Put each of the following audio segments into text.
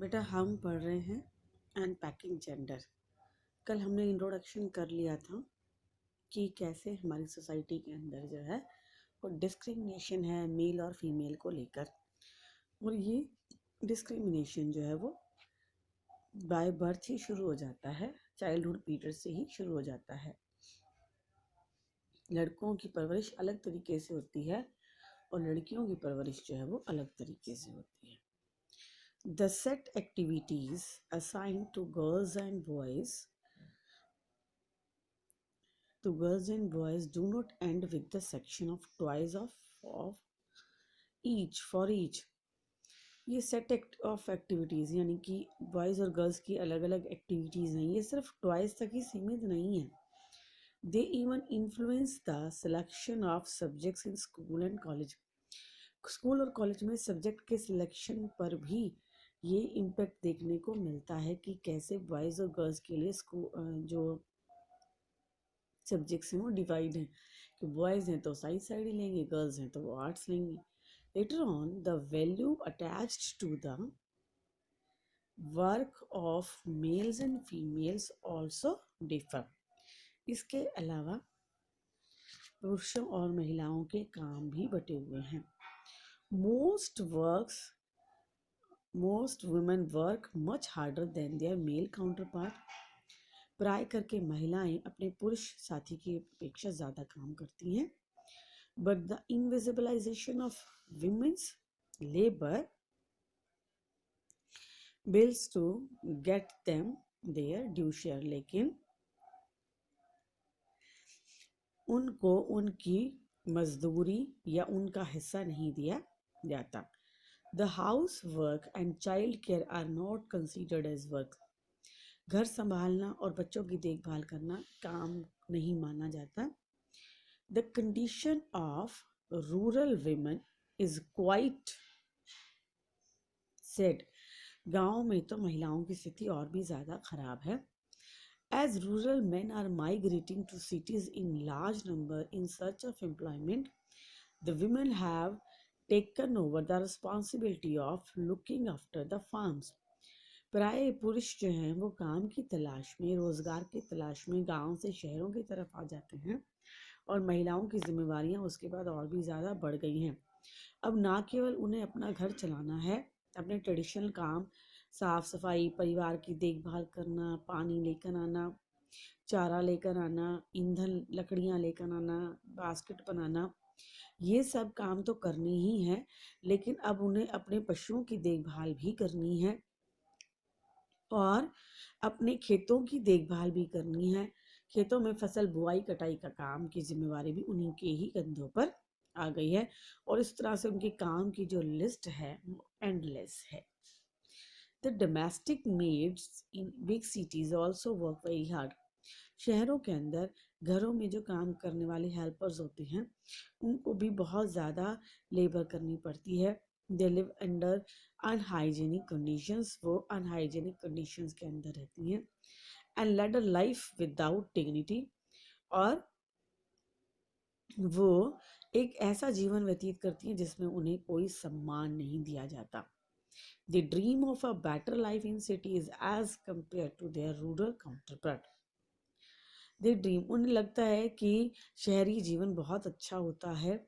बेटा हम पढ़ रहे हैं अनपैकिंग जेंडर। कल हमने इंट्रोडक्शन कर लिया था कि कैसे हमारी सोसाइटी के अंदर जो है वो डिस्क्रिमिनेशन है मेल और फीमेल को लेकर, और ये डिस्क्रिमिनेशन जो है वो बाय बर्थ ही शुरू हो जाता है, चाइल्डहुड पीरियड से ही शुरू हो जाता है। लड़कों की परवरिश अलग तरीके से होती है और लड़कियों की परवरिश जो है वो अलग तरीके से होती है। The set activities assigned to girls and boys do not end with the section of toys of each for each. ये सेट ऑफ एक्टिविटीज़ यानी कि बॉयज़ और गर्ल्स की अलग अलग एक्टिविटीज़ हैं, ये सिर्फ टॉयज़ तक ही सीमित नहीं है। They even influence the selection of subjects in school and college. School और कॉलेज में सब्जेक्ट के सिलेक्शन पर भी ये इम्पेक्ट देखने को मिलता है कि कैसे बॉयज़ और गर्ल्स के लिए जो सब्जेक्ट्स हैं वो डिवाइड हैं कि बॉयज़ हैं तो साइंस साइड ही लेंगे, गर्ल्स हैं तो वो आर्ट्स लेंगे। Later on the value attached to the work of males and females also differ. इसके अलावा पुरुषों और महिलाओं के काम भी बटे हुए हैं। Most women work much harder than their male counterpart. प्राय करके महिलाएं अपने पुरुष साथी की अपेक्षा ज़्यादा काम करती हैं। But the invisibilization of women's labor bills to get them their due share, लेकिन उनको उनकी मजदूरी या उनका हिस्सा नहीं दिया जाता। The housework and child care are not considered as work. घर संभालना और बच्चों की देखभाल करना काम नहीं माना जाता। The condition of rural women is quite sad. गाँव में तो महिलाओं की स्थिति और भी ज़्यादा खराब है। As rural men are migrating to cities in large number in search of employment, the women have taken over the responsibility of looking after the farms. प्राय पुरुष जो हैं वो काम की तलाश में, रोजगार की तलाश में गांव से शहरों की तरफ आ जाते हैं और महिलाओं की जिम्मेवारियां उसके बाद और भी ज़्यादा बढ़ गई हैं। अब ना केवल उन्हें अपना घर चलाना है, अपने ट्रेडिशनल काम साफ सफाई, परिवार की देखभाल करना, पानी लेकर आना, चारा लेकर आना, ईंधन लकड़ियाँ लेकर आना, बास्केट बनाना, ये सब काम तो करने ही है, लेकिन अब उन्हें अपने पशुओं की देखभाल भी करनी है और अपने खेतों की देखभाल भी करनी है। खेतों में फसल बुआई कटाई का काम की जिम्मेवारी भी उन्हीं के ही कंधों पर आ गई है और इस तरह से उनके काम की जो लिस्ट है वो एंडलेस है। The domestic maids in big cities also work very hard. शहरों के अंदर घरों में जो काम करने वाले हेल्पर्स होते हैं उनको भी बहुत ज़्यादा लेबर करनी पड़ती है। They live under unhygienic conditions, वो अनहाइजेनिक कंडीशंस के अंदर रहती हैं। And led a life without dignity, और वो एक ऐसा जीवन व्यतीत करती हैं जिसमें उन्हें कोई सम्मान नहीं दिया जाता। They dream of a better life in cities as compared to their rural counterpart. They dream, उन्हें लगता है कि शहरी जीवन बहुत अच्छा होता है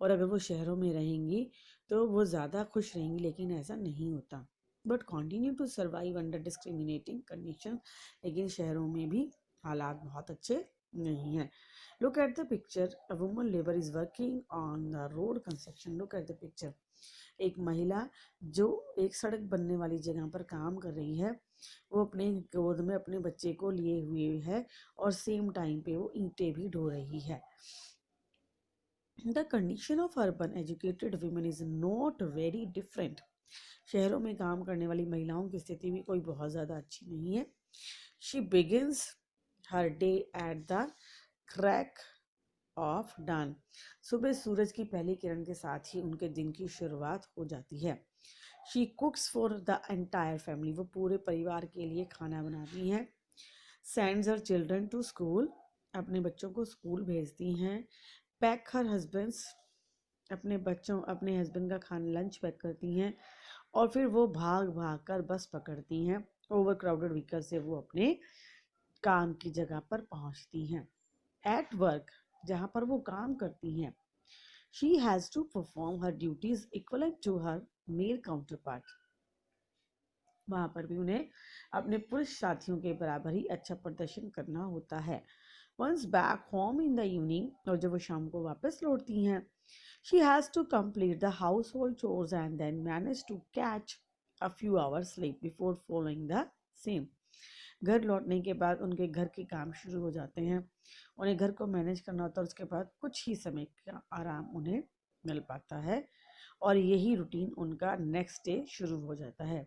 और अगर वो शहरों में रहेंगी तो वो ज़्यादा खुश रहेंगी, लेकिन ऐसा नहीं होता। But continue to survive under discriminating condition, लेकिन शहरों में भी हालात बहुत अच्छे नहीं हैं। Look at the picture, a woman labour is working on the road construction. Look at the picture, एक महिला जो एक सड़क बनने वाली जगह पर काम कर रही है, वो अपने गोद में अपने बच्चे को लिए हुए है और सेम टाइम पे वो ईंटें भी ढो रही है। The condition of urban educated women is not very different. शहरों में काम करने वाली महिलाओं की स्थिति भी कोई बहुत ज़्यादा अच्छी नहीं है। She begins her day at the crack of dawn. सुबह सूरज की पहली किरण के साथ ही उनके दिन की शुरुआत हो जाती है। She cooks for the entire family. वो पूरे परिवार के लिए खाना बनाती हैं। Sends her children to school. अपने बच्चों को स्कूल भेजती हैं। पैक हर हस्बैंड्स, अपने हस्बैंड का खाना लंच पैक करती हैं और फिर वो भाग भाग कर बस पकड़ती हैं। ओवर क्राउडेड व्हीकल से वो अपने काम की जगह पर पहुंचती हैं। एट वर्क, जहाँ पर वो काम करती हैं, she has to perform her duties equivalent to her male counterpart. वहाँ पर भी उन्हें अपने पुरुष साथियों के बराबर ही अच्छा प्रदर्शन करना होता है। Once back home in the evening, और जब वो शाम को वापस लौटती हैं, she has to complete the household chores and then manage to catch a few hours sleep before following the same. घर लौटने के बाद उनके घर के काम शुरू हो जाते हैं, उन्हें घर को मैनेज करना होता है, उसके बाद कुछ ही समय का आराम उन्हें मिल पाता है और यही रूटीन उनका नेक्स्ट डे शुरू हो जाता है।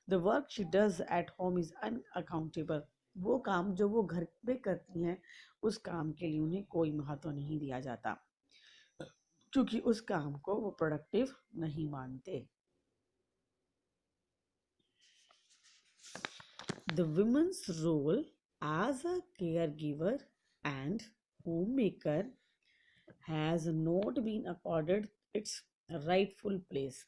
The work she does at home is unaccountable. वो काम जो वो घर पे करती हैं, उस काम के लिए उन्हें कोई महत्व नहीं दिया जाता, क्योंकि उस काम को वो प्रोडक्टिव नहीं मानते। The women's role as a caregiver and homemaker has not been accorded its rightful place.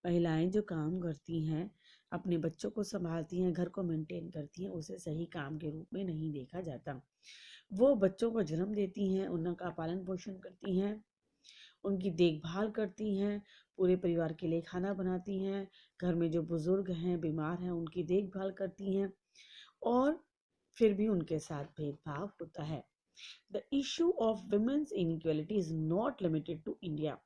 महिलाएं जो काम करती हैं, अपने बच्चों को संभालती हैं, घर को मेंटेन करती हैं, उसे सही काम के रूप में नहीं देखा जाता। वो बच्चों को जन्म देती हैं, उनका पालन पोषण करती हैं, उनकी देखभाल करती हैं, पूरे परिवार के लिए खाना बनाती हैं, घर में जो बुजुर्ग हैं, बीमार हैं, उनकी देखभाल करती हैं, और फिर भी उनके साथ भेदभाव होता है। The issue of women's inequality is not limited to India.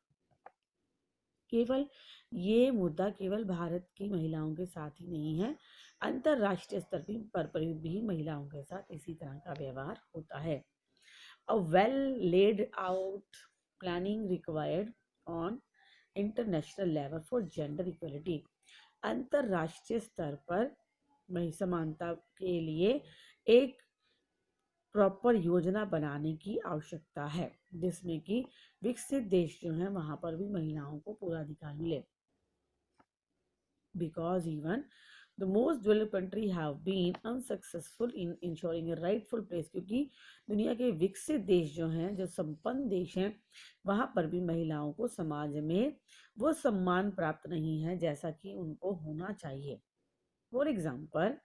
केवल ये मुद्दा केवल भारत की महिलाओं के साथ ही नहीं है, अंतरराष्ट्रीय स्तर पर भी महिलाओं के साथ इसी तरह का व्यवहार होता है। A well laid out planning required on international level for gender equality. अंतरराष्ट्रीय स्तर पर समानता के लिए एक प्रॉपर योजना बनाने की आवश्यकता है, जिसमें कि विकसित देश जो हैं वहां पर भी महिलाओं को पूरा अधिकार मिले। Because even the most developed country have been unsuccessful in ensuring a rightful place, क्योंकि दुनिया के विकसित देश जो हैं, जो संपन्न देश हैं, वहां पर भी महिलाओं को समाज में वो सम्मान प्राप्त नहीं है जैसा कि उनको होना चाहिए। For example,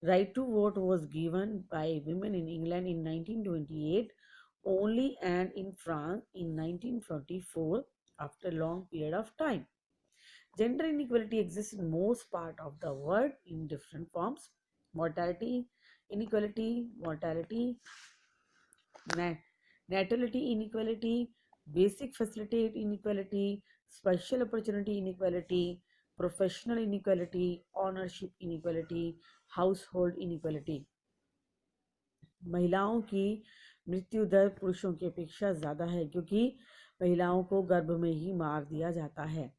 right to vote was given by women in England in 1928 only, and in France in 1944 after a long period of time. Gender inequality exists in most part of the world in different forms. Mortality inequality, natality inequality, basic facility inequality, special opportunity inequality, professional inequality, ownership inequality, household inequality. महिलाओं की मृत्यु दर पुरुषों की अपेक्षा ज़्यादा है, क्योंकि महिलाओं को गर्भ में ही मार दिया जाता है।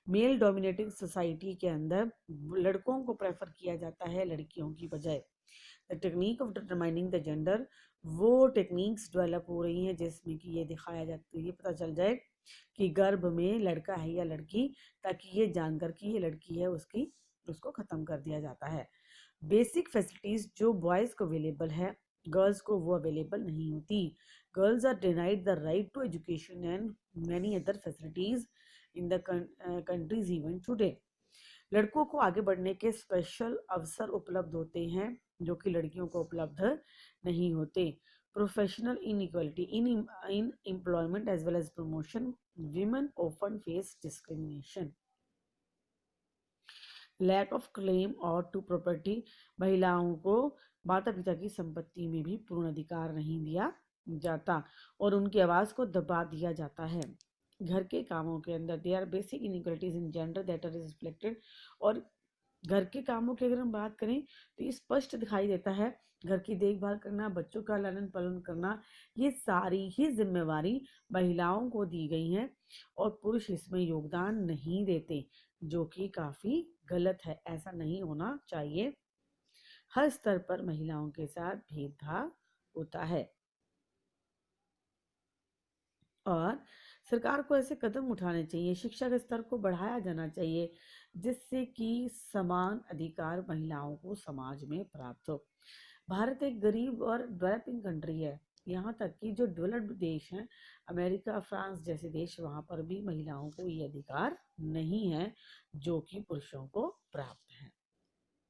मेल डोमिनेटिंग सोसाइटी के अंदर लड़कों को प्रेफर किया जाता है लड़कियों की बजाय। The technique of determining the gender, वो टेक्निक्स डेवलप हो रही हैं जिसमें कि ये दिखाया जाता है, ये पता चल जाए कि गर्भ में लड़का है या लड़की, ताकि ये जानकर कि ये लड़की है उसको ख़त्म कर दिया जाता है। बेसिक फैसिलिटीज़ जो बॉयज़ को अवेलेबल है, गर्ल्स को वो अवेलेबल नहीं होती। Girls are denied the right to education and many other facilities in the countries even today. लड़कों को आगे बढ़ने के स्पेशल अवसर उपलब्ध होते हैं जो कि लड़कियों को उपलब्ध नहीं होते। Professional inequality in employment as well as promotion, women often face discrimination. Lack of claim और टू प्रॉपर्टी, महिलाओं को माता पिता की संपत्ति में भी पूर्ण अधिकार नहीं दिया जाता और उनकी आवाज़ को दबा दिया जाता है। घर के कामों के अंदर there are basic inequalities in gender that are reflected, और घर के कामों की अगर हम बात करें तो ये स्पष्ट दिखाई देता है। घर की देखभाल करना, बच्चों का लालन पालन करना, ये सारी ही जिम्मेवारी महिलाओं को दी गई हैं और पुरुष इसमें योगदान नहीं देते, जो कि काफ़ी गलत है। ऐसा नहीं होना चाहिए। हर स्तर पर महिलाओं के साथ भेदभाव होता है और सरकार को ऐसे कदम उठाने चाहिए, शिक्षा के स्तर को बढ़ाया जाना चाहिए, जिससे कि समान अधिकार महिलाओं को समाज में प्राप्त हो। भारत एक गरीब और डेवलपिंग कंट्री है यहाँ तक कि जो डेवलप्ड देश हैं, अमेरिका, फ्रांस जैसे देश, वहाँ पर भी महिलाओं को ये अधिकार नहीं है जो कि पुरुषों को प्राप्त